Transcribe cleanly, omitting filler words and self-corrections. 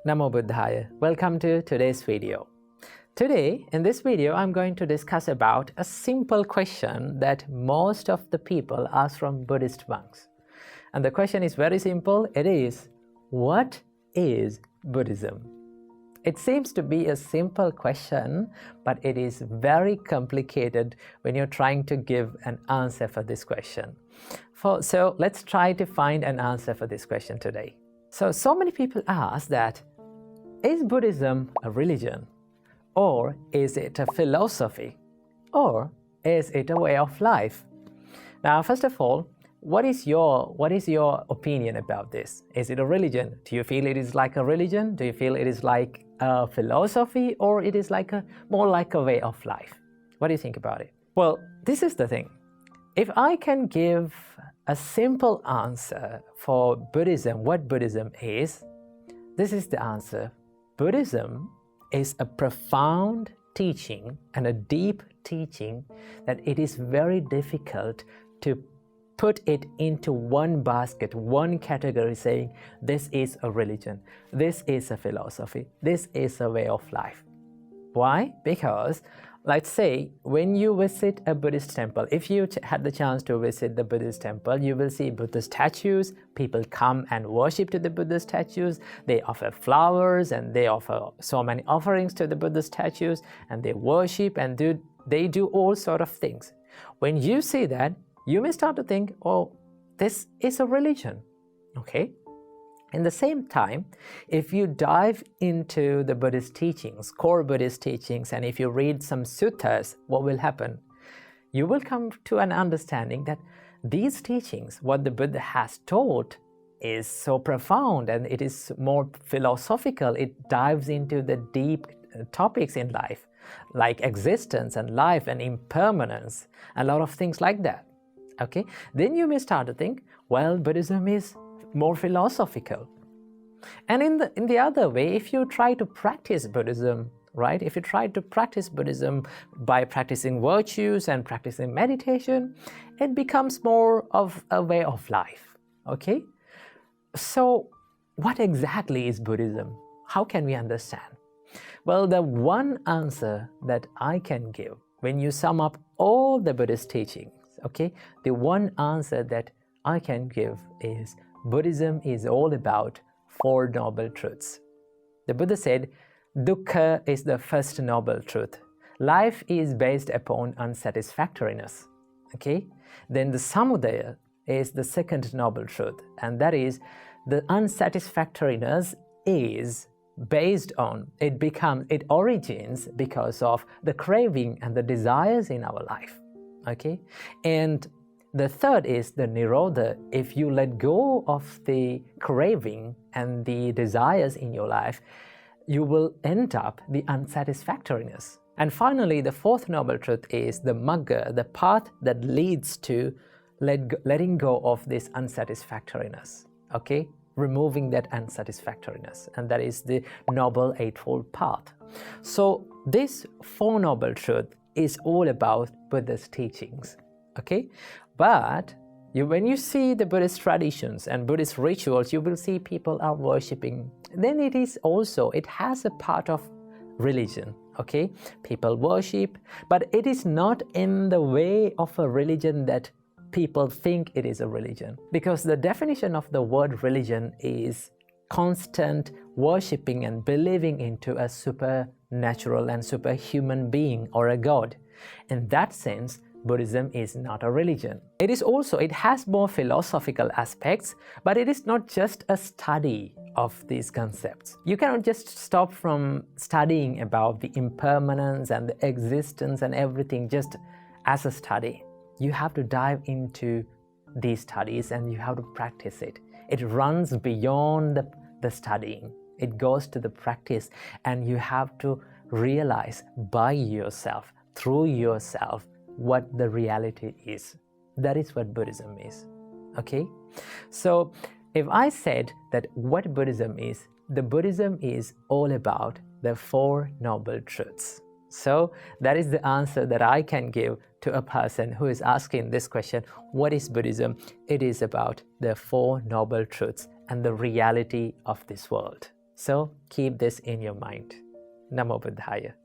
Namo Buddhaya. Welcome to today's video. Today, in this video, I'm going to discuss about a simple question that most of the people ask from Buddhist monks. And the question is very simple. It is, what is Buddhism? It seems to be a simple question, but it is very complicated when you're trying to give an answer for this question. So let's try to find an answer for this question today. So many people ask that, is Buddhism a religion? Or is it a philosophy? Or is it a way of life? Now, first of all, what is your opinion about this? Is it a religion? Do you feel it is like a religion? Do you feel it is like a philosophy? Or it is like more like a way of life? What do you think about it? Well, this is the thing. If I can give a simple answer for Buddhism, what Buddhism is, this is the answer. Buddhism is a profound teaching and a deep teaching that it is very difficult to put it into one basket, one category, saying this is a religion, this is a philosophy, this is a way of life. Why? Because let's say when you visit a Buddhist temple, if you had the chance to visit the Buddhist temple, you will see Buddha statues. People come and worship to the Buddha statues. They offer flowers and they offer so many offerings to the Buddha statues, and they worship and they do all sort of things. When you see that, you may start to think, oh, this is a religion, okay? In the same time, if you dive into the Buddhist teachings, core Buddhist teachings, and if you read some suttas, what will happen? You will come to an understanding that these teachings, what the Buddha has taught, is so profound and it is more philosophical. It dives into the deep topics in life, like existence and life and impermanence, a lot of things like that. Okay? Then you may start to think, well, Buddhism is more philosophical. And in the other way, if you try to practice Buddhism, right? If you try to practice Buddhism by practicing virtues and practicing meditation, it becomes more of a way of life, okay? So what exactly is Buddhism? How can we understand? Well, the one answer that I can give when you sum up all the Buddhist teachings, okay? The one answer that I can give is Buddhism is all about Four Noble Truths. The Buddha said, dukkha is the first noble truth. Life is based upon unsatisfactoriness. Okay? Then the samudaya is the second noble truth, and that is the unsatisfactoriness is based on, it origins because of the craving and the desires in our life. Okay? And the third is the nirodha. If you let go of the craving and the desires in your life, you will end up the unsatisfactoriness. And finally, the fourth noble truth is the magga, the path that leads to letting go of this unsatisfactoriness, okay? Removing that unsatisfactoriness, and that is the noble eightfold path. So this Four Noble Truth is all about Buddha's teachings, okay? But when you see the Buddhist traditions and Buddhist rituals, you will see people are worshipping. Then it has a part of religion, okay? People worship, but it is not in the way of a religion that people think it is a religion. Because the definition of the word religion is constant worshipping and believing into a supernatural and superhuman being or a god. In that sense, Buddhism is not a religion. It has more philosophical aspects, but it is not just a study of these concepts. You cannot just stop from studying about the impermanence and the existence and everything just as a study. You have to dive into these studies and you have to practice it. It runs beyond the studying. It goes to the practice, and you have to realize by yourself, through yourself, what the reality is. That is what Buddhism is, okay? So if I said that what Buddhism is, the Buddhism is all about the Four Noble Truths. So that is the answer that I can give to a person who is asking this question, what is Buddhism? It is about the Four Noble Truths and the reality of this world. So keep this in your mind. Namo Buddhaya.